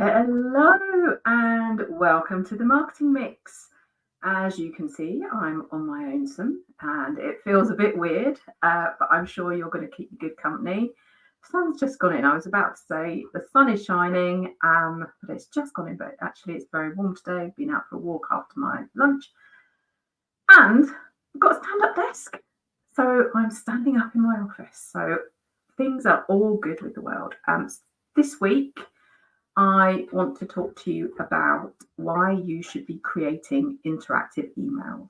Hello and welcome to the Marketing Mix. As you can see, I'm on my own and it feels a bit weird, but I'm sure you're going to keep good company. The sun's just gone in. I was about to say the sun is shining, but it's just gone in. But actually, it's very warm today. I've been out for a walk after my lunch, and I've got a stand-up desk. So I'm standing up in my office. So things are all good with the world. This week, I want to talk to you about why you should be creating interactive emails.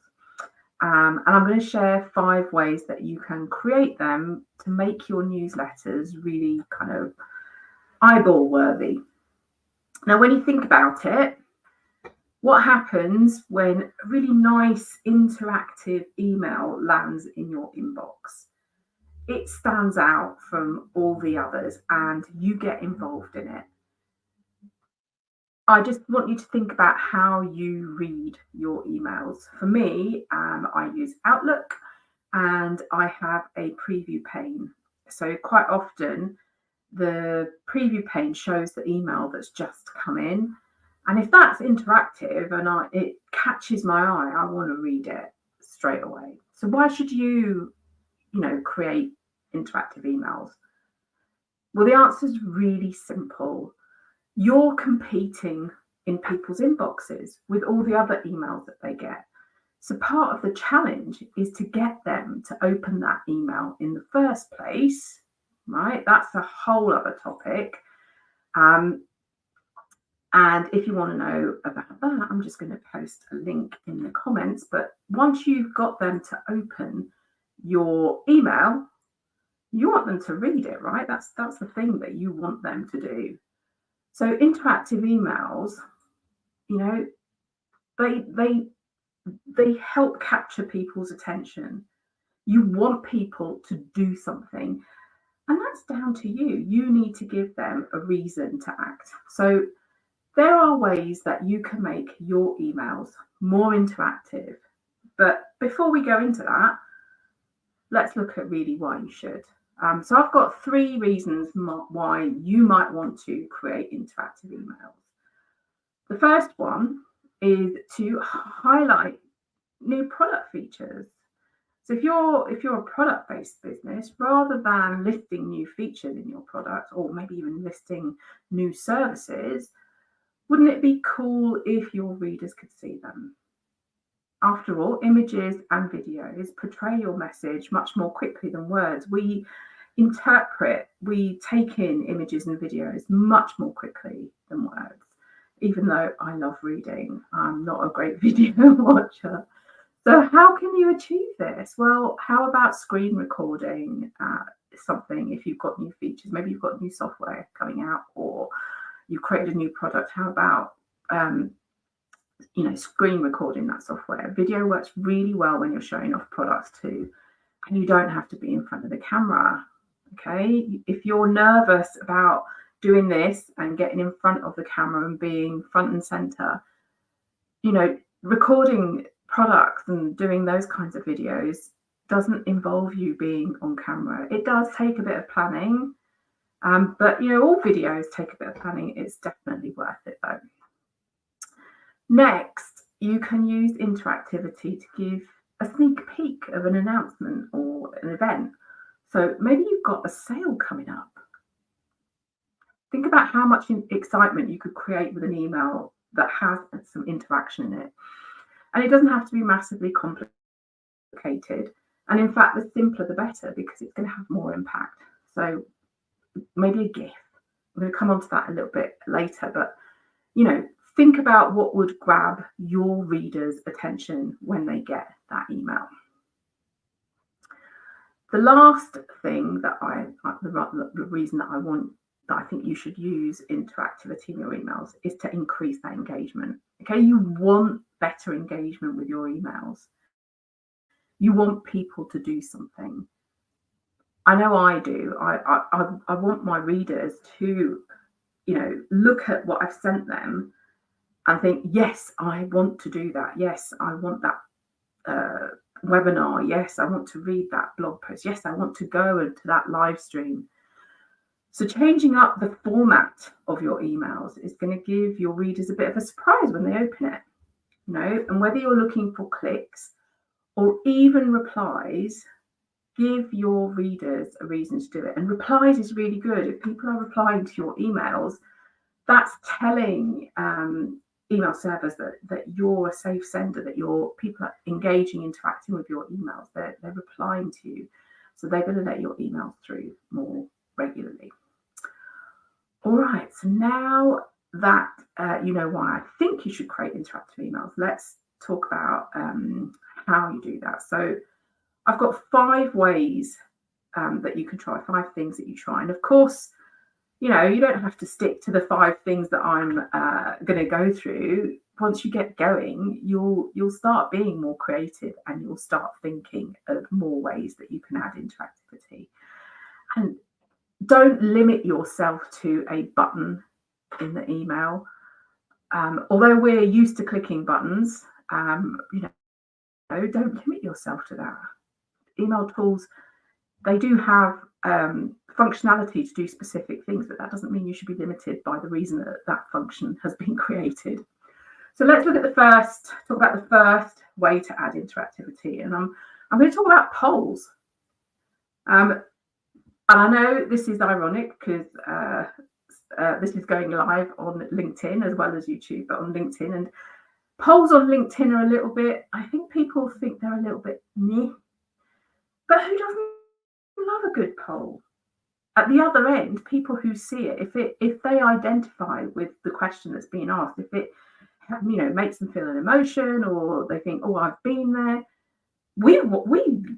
And I'm going to share 5 ways that you can create them to make your newsletters really kind of eyeball worthy. Now, when you think about it, what happens when a really nice interactive email lands in your inbox? It stands out from all the others and you get involved in it. I just want you to think about how you read your emails. For me, I use Outlook and I have a preview pane. So quite often the preview pane shows the email that's just come in. And if that's interactive and it catches my eye, I want to read it straight away. So why should you create interactive emails? Well, the answer is really simple. You're competing in people's inboxes with all the other emails that they get. So part of the challenge is to get them to open that email in the first place, right? That's a whole other topic. And if you want to know about that, I'm just going to post a link in the comments. But once you've got them to open your email, you want them to read it, right? That's the thing that you want them to do. So interactive emails, they help capture people's attention. You want people to do something, and that's down to you. You need to give them a reason to act. So there are ways that you can make your emails more interactive. But before we go into that, let's look at really why you should. So I've got 3 reasons why you might want to create interactive emails. The first one is to highlight new product features. So if you're a product-based business, rather than listing new features in your product or maybe even listing new services, wouldn't it be cool if your readers could see them? After all, images and videos portray your message much more quickly than words. We take in images and videos much more quickly than words. Even though I love reading, I'm not a great video watcher. So how can you achieve this? Well, how about screen recording something if you've got new features? Maybe you've got new software coming out or you've created a new product. How about screen recording that software? Video works really well when you're showing off products too, and you don't have to be in front of the camera. Okay, if you're nervous about doing this and getting in front of the camera and being front and center, recording products and doing those kinds of videos doesn't involve you being on camera. It does take a bit of planning, but all videos take a bit of planning. It's definitely worth it though. Next, you can use interactivity to give a sneak peek of an announcement or an event. So maybe you've got a sale coming up. Think about how much excitement you could create with an email that has some interaction in it. And it doesn't have to be massively complicated. And in fact, the simpler the better, because it's going to have more impact. So maybe a GIF. I'm going to come on to that a little bit later, but think about what would grab your readers' attention when they get that email. The last thing that the reason that I think you should use interactivity in your emails is to increase that engagement. Okay, you want better engagement with your emails. You want people to do something. I know I do. I want my readers to, look at what I've sent them and think, yes, I want to do that. Yes, I want that webinar. Yes, I want to read that blog post. Yes, I want to go into that live stream. So changing up the format of your emails is going to give your readers a bit of a surprise when they open it. And whether you're looking for clicks or even replies, give your readers a reason to do it. And replies is really good. If people are replying to your emails, that's telling email servers that you're a safe sender, that your people are engaging, interacting with your emails. They're replying to you. So they're going to let your emails through more regularly. All right, so now that you know why I think you should create interactive emails, let's talk about how you do that. So I've got 5 ways that you can try, 5 things that you try. And of course, you don't have to stick to the 5 things that I'm going to go through. Once you get going, you'll start being more creative and you'll start thinking of more ways that you can add interactivity. And don't limit yourself to a button in the email. Although we're used to clicking buttons, don't limit yourself to that. Email tools, they do have functionality to do specific things, but that doesn't mean you should be limited by the reason that function has been created. So let's talk about the first way to add interactivity. And I'm going to talk about polls. And I know this is ironic because this is going live on LinkedIn as well as YouTube, but on LinkedIn. And polls on LinkedIn are a little bit, I think people think they're a little bit meh. But who doesn't love a good poll? At the other end, people who see it, if they identify with the question that's being asked, if it makes them feel an emotion, or they think, oh, I've been there, we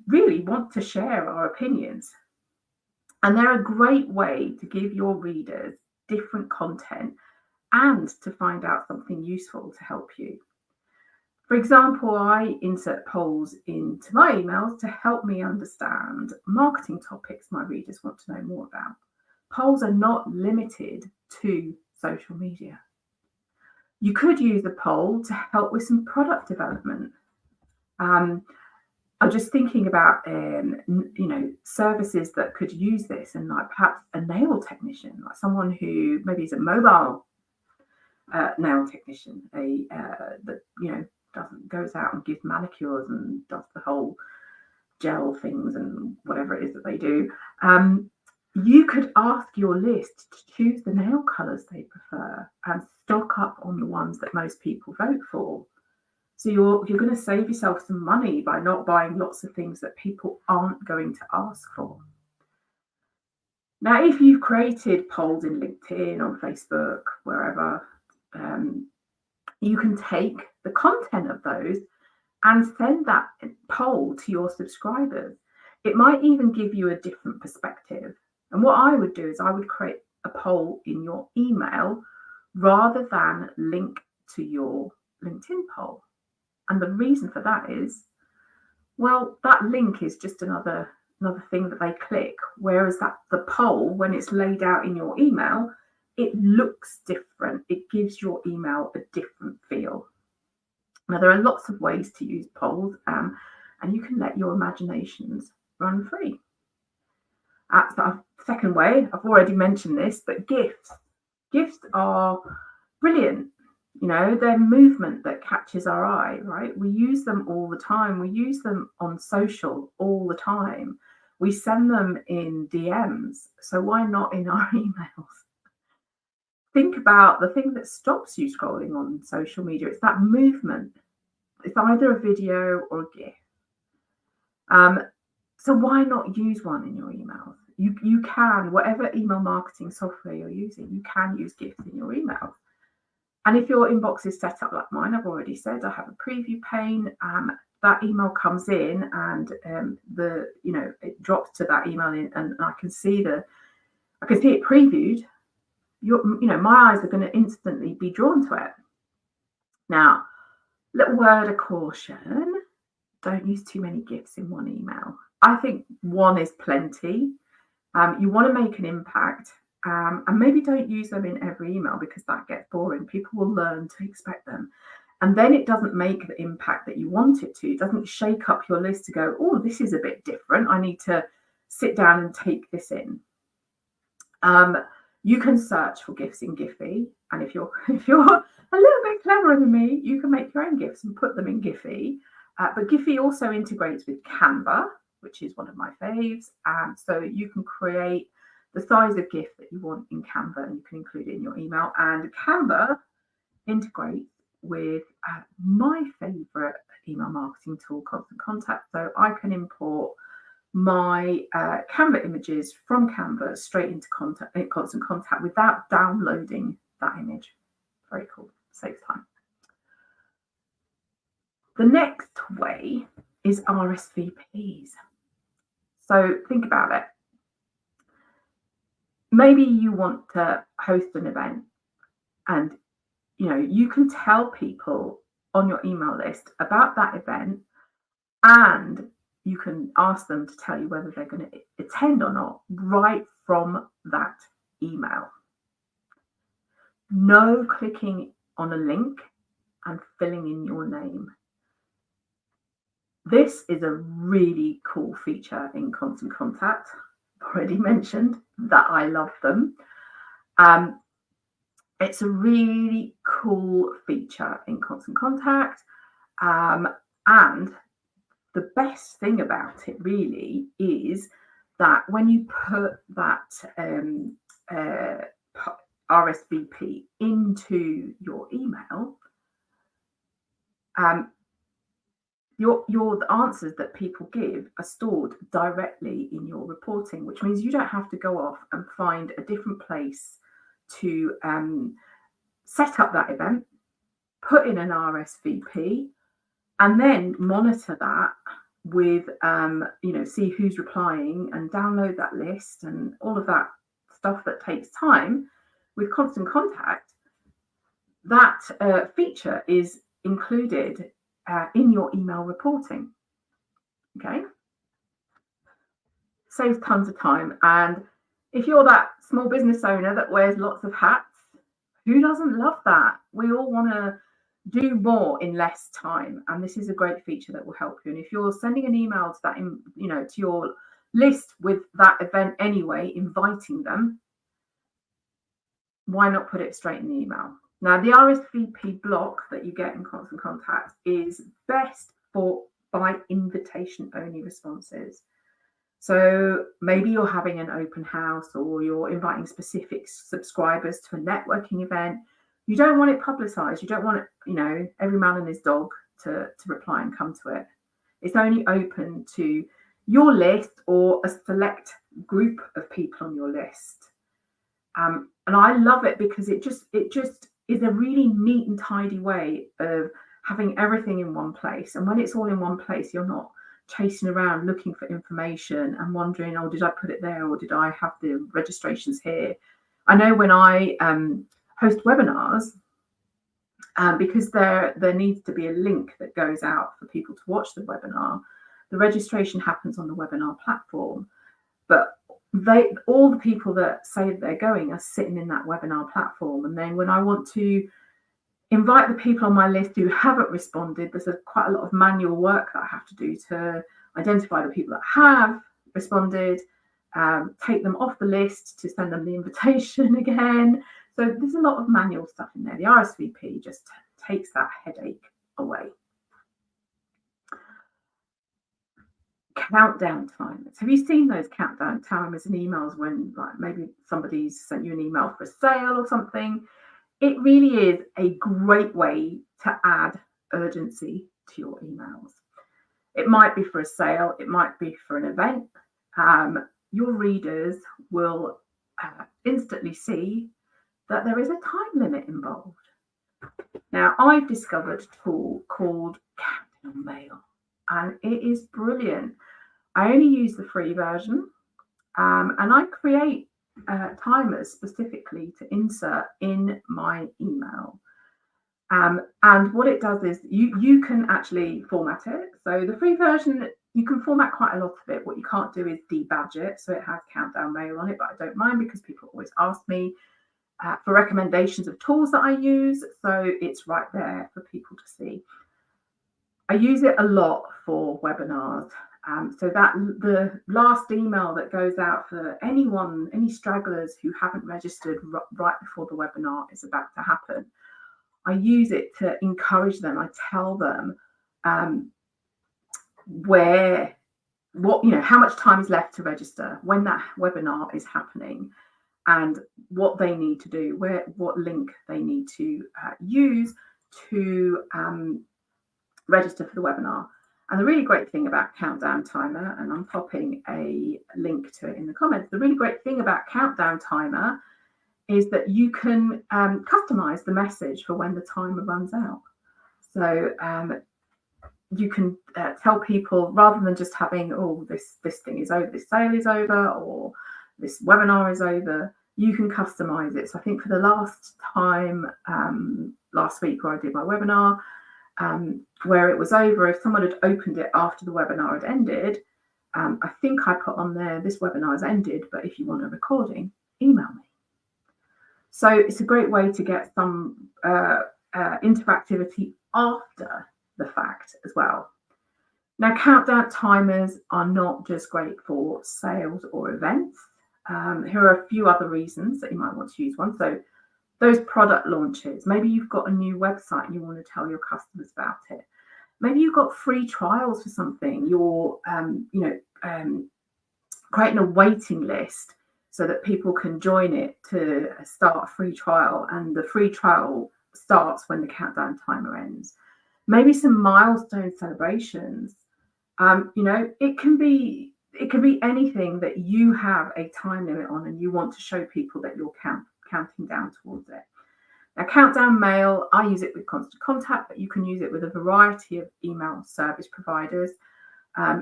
really want to share our opinions. And they're a great way to give your readers different content and to find out something useful to help you. For example, I insert polls into my emails to help me understand marketing topics my readers want to know more about. Polls are not limited to social media. You could use a poll to help with some product development. I'm just thinking about, services that could use this, and like perhaps a nail technician, like someone who maybe is a mobile nail technician, goes out and gives manicures and does the whole gel things and whatever it is that they do. You could ask your list to choose the nail colours they prefer and stock up on the ones that most people vote for. So you're going to save yourself some money by not buying lots of things that people aren't going to ask for. Now, if you've created polls in LinkedIn, on Facebook, wherever, you can take the content of those and send that poll to your subscribers. It might even give you a different perspective. And what I would do is I would create a poll in your email rather than link to your LinkedIn poll. And the reason for that is, well, that link is just another thing that they click, whereas the poll, when it's laid out in your email, it looks different. It gives your email a different feel. Now, there are lots of ways to use polls, and you can let your imaginations run free. The second way, I've already mentioned this, but gifts. Gifts are brilliant. They're movement that catches our eye, right? We use them all the time. We use them on social all the time. We send them in DMs. So why not in our emails? Think about the thing that stops you scrolling on social media. It's that movement. It's either a video or a GIF. So why not use one in your emails? You can, whatever email marketing software you're using, you can use GIFs in your emails. And if your inbox is set up like mine, I've already said, I have a preview pane. That email comes in, and it drops to that email, and I can see it previewed. My eyes are going to instantly be drawn to it. Now, little word of caution: don't use too many GIFs in one email. I think one is plenty. You want to make an impact. And maybe don't use them in every email because that gets boring. People will learn to expect them. And then it doesn't make the impact that you want it to. It doesn't shake up your list to go, oh, this is a bit different. I need to sit down and take this in. You can search for GIFs in Giphy, and if you're a little bit cleverer than me, you can make your own GIFs and put them in Giphy. But Giphy also integrates with Canva, which is one of my faves. So you can create the size of GIF that you want in Canva, and you can include it in your email. And Canva integrates with my favorite email marketing tool, Constant Contact. So I can import my Canva images from Canva straight into Constant Contact without downloading that image. Very cool. Saves time. The next way is RSVPs. So think about it. Maybe you want to host an event, and you can tell people on your email list about that event, and you can ask them to tell you whether they're going to attend or not right from that email. No clicking on a link and filling in your name. This is a really cool feature in Constant Contact. I've already mentioned that I love them. It's a really cool feature in Constant Contact. And the best thing about it really is that when you put that RSVP into your email, the answers that people give are stored directly in your reporting, which means you don't have to go off and find a different place to set up that event, put in an RSVP, and then monitor that with, see who's replying and download that list and all of that stuff that takes time. With Constant Contact, that feature is included in your email reporting. Okay, saves tons of time. And if you're that small business owner that wears lots of hats, who doesn't love that? We all want to do more in less time, and this is a great feature that will help you. And if you're sending an email to that, to your list with that event anyway, inviting them, why not put it straight in the email? Now, the RSVP block that you get in Constant Contact is best by invitation only responses. So maybe you're having an open house, or you're inviting specific subscribers to a networking event. You don't want it publicized. You don't want it, every man and his dog to reply and come to it. It's only open to your list or a select group of people on your list. And I love it because it just is a really neat and tidy way of having everything in one place. And when it's all in one place, you're not chasing around looking for information and wondering, oh, did I put it there, or did I have the registrations here? I know when I host webinars, because there needs to be a link that goes out for people to watch the webinar. The registration happens on the webinar platform, but all the people that say that they're going are sitting in that webinar platform. And then when I want to invite the people on my list who haven't responded, there's quite a lot of manual work that I have to do to identify the people that have responded, take them off the list to send them the invitation again. So there's a lot of manual stuff in there. The RSVP just takes that headache away. Countdown timers. Have you seen those countdown timers in emails when, like, maybe somebody's sent you an email for a sale or something? It really is a great way to add urgency to your emails. It might be for a sale, it might be for an event. Your readers will instantly see that there is a time limit involved. Now, I've discovered a tool called Countdown Mail, and it is brilliant. I only use the free version, and I create timers specifically to insert in my email. And what it does is you can actually format it. So the free version, you can format quite a lot of it. What you can't do is debadge it, so it has Countdown Mail on it, but I don't mind because people always ask me for recommendations of tools that I use, so it's right there for people to see. I use it a lot for webinars, So that the last email that goes out for anyone, any stragglers who haven't registered right before the webinar is about to happen, I use it to encourage them. I tell them how much time is left to register, when that webinar is happening, and what they need to do, what link they need to use to register for the webinar. And the really great thing about Countdown Timer, and I'm popping a link to it in the comments, the really great thing about Countdown Timer is that you can customize the message for when the timer runs out. So you can tell people, rather than just having, oh, this thing is over, this sale is over, or this webinar is over, you can customize it. So I think for the last time, last week where I did my webinar, where it was over, if someone had opened it after the webinar had ended, I think I put on there, this webinar has ended, but if you want a recording, email me. So it's a great way to get some interactivity after the fact as well. Now, countdown timers are not just great for sales or events. Here are a few other reasons that you might want to use one. So those product launches, maybe you've got a new website and you want to tell your customers about it. Maybe you've got free trials for something. You're, creating a waiting list so that people can join it to start a free trial, and the free trial starts when the countdown timer ends. Maybe some milestone celebrations. It can be anything that you have a time limit on and you want to show people that you're counting down towards it. Now, countdown mail, I use it with Constant Contact, but you can use it with a variety of email service providers.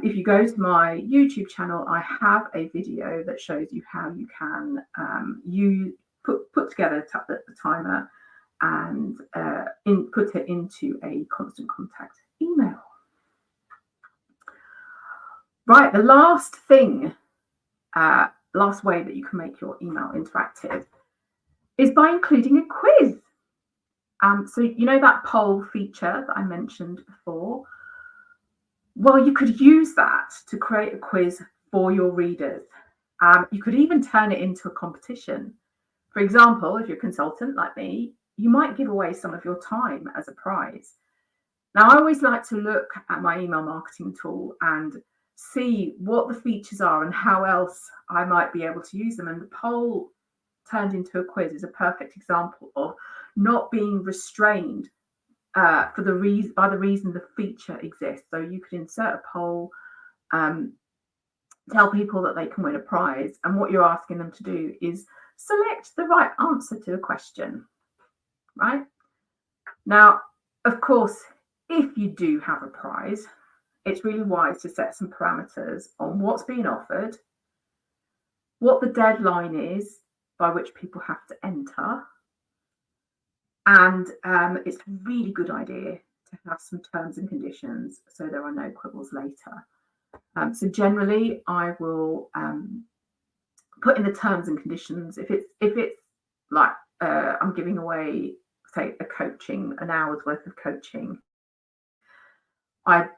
If you go to my YouTube channel, I have a video that shows you how you can put together the timer and put it into a Constant Contact email. Right, the last thing, last way that you can make your email interactive is by including a quiz. So you know that poll feature that I mentioned before? Well, you could use that to create a quiz for your readers. You could even turn it into a competition. For example, if you're a consultant like me, you might give away some of your time as a prize. Now, I always like to look at my email marketing tool and see what the features are and how else I might be able to use them. And the poll turned into a quiz is a perfect example of not being restrained by the reason the feature exists. So you could insert a poll, tell people that they can win a prize, and what you're asking them to do is select the right answer to a question, right? Now, of course, if you do have a prize, it's really wise to set some parameters on what's being offered, what the deadline is by which people have to enter, and it's a really good idea to have some terms and conditions so there are no quibbles later. So generally, I will put in the terms and conditions if it's like I'm giving away, say, an hour's worth of coaching.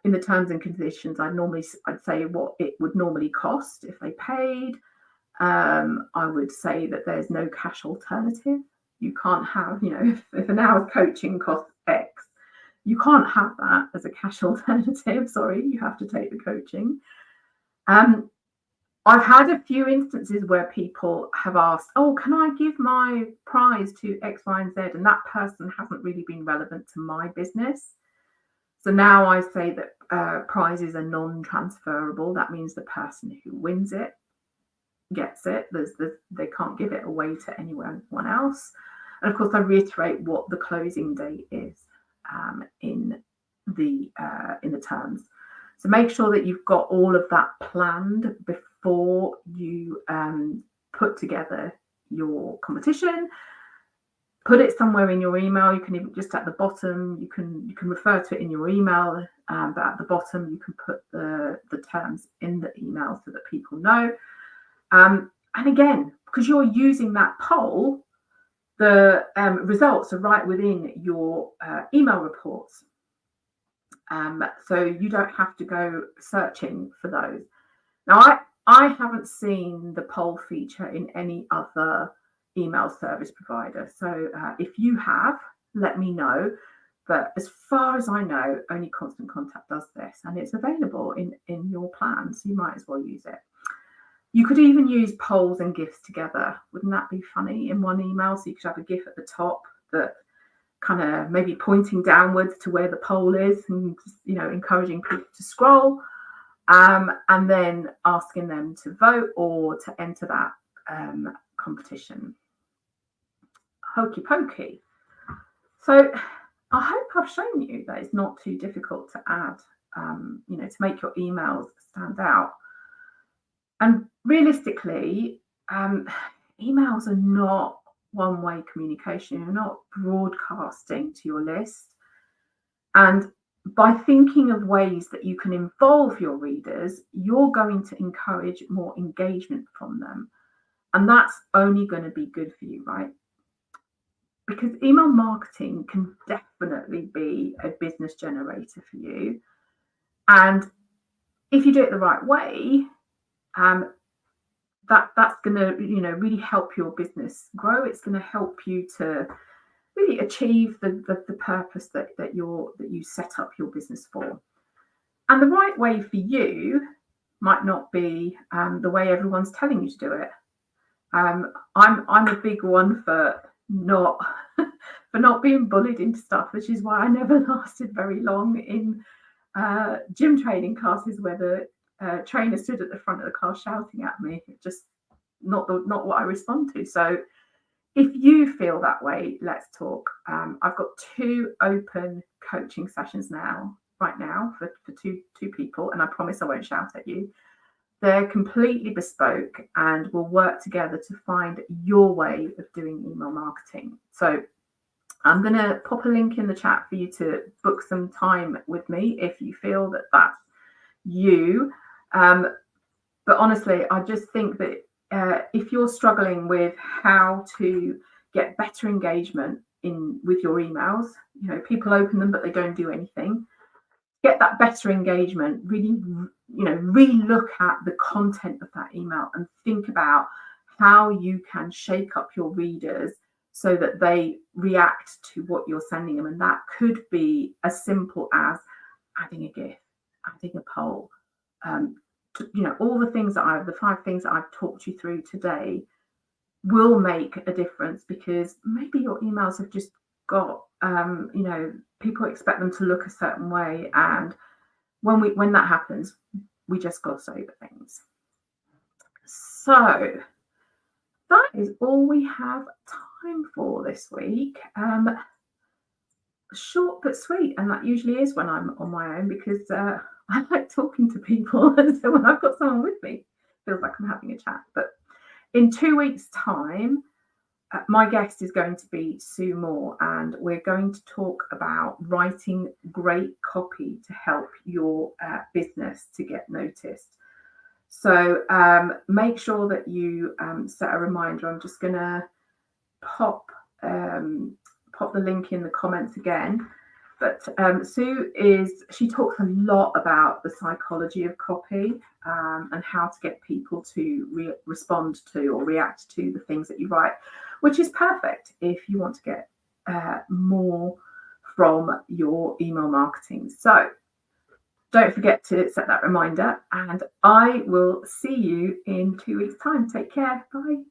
In the terms and conditions, I'd say what it would normally cost if they paid. I would say that there's no cash alternative. You can't have, if an hour's coaching costs X, you can't have that as a cash alternative. Sorry, you have to take the coaching. I've had a few instances where people have asked, oh, can I give my prize to X, Y, and Z? And that person hasn't really been relevant to my business. So now I say that prizes are non-transferable. That means the person who wins it gets it. They can't give it away to anyone else. And of course, I reiterate what the closing date is in the terms. So make sure that you've got all of that planned before you put together your competition. Put it somewhere in your email. You can even just at the bottom, you can refer to it in your email, but at the bottom you can put the terms in the email so that people know. And again, because you're using that poll, the results are right within your email reports. So you don't have to go searching for those. Now, I haven't seen the poll feature in any other email service provider. So if you have, let me know. But as far as I know, only Constant Contact does this, and it's available in your plan, so you might as well use it. You could even use polls and GIFs together. Wouldn't that be funny in one email? So you could have a GIF at the top that kind of maybe pointing downwards to where the poll is, and just, encouraging people to scroll, and then asking them to vote or to enter that competition. Hokey pokey. So I hope I've shown you that it's not too difficult to add, to make your emails stand out. And realistically, emails are not one-way communication. You're not broadcasting to your list. And by thinking of ways that you can involve your readers, you're going to encourage more engagement from them. And that's only going to be good for you, right? Because email marketing can definitely be a business generator for you. And if you do it the right way, that's going to, really help your business grow. It's going to help you to really achieve the purpose that you set up your business for. And the right way for you might not be the way everyone's telling you to do it. I'm a big one for not being bullied into stuff, which is why I never lasted very long in gym training classes where the trainer stood at the front of the class shouting at me. Just not what I respond to. So if you feel that way, let's talk. I've got 2 open coaching sessions right now for two people, and I promise I won't shout at you. They're completely bespoke, and we'll work together to find your way of doing email marketing. So I'm going to pop a link in the chat for you to book some time with me if you feel that that's you. But honestly, I just think that if you're struggling with how to get better engagement with your emails, people open them but they don't do anything. Get that better engagement, really, re-look at the content of that email and think about how you can shake up your readers so that they react to what you're sending them. And that could be as simple as adding a GIF, adding a poll, all the 5 things that I've talked you through today will make a difference, because maybe your emails have just got, people expect them to look a certain way. And when that happens, we just gloss over things. So that is all we have time for this week. Short but sweet, and that usually is when I'm on my own, because I like talking to people, and so when I've got someone with me, it feels like I'm having a chat. But in 2 weeks' time, my guest is going to be Sue Moore, and we're going to talk about writing great copy to help your business to get noticed. So make sure that you set a reminder. I'm just going to pop the link in the comments again. But Sue she talks a lot about the psychology of copy and how to get people to respond to or react to the things that you write, which is perfect if you want to get more from your email marketing. So don't forget to set that reminder, and I will see you in 2 weeks' time. Take care. Bye.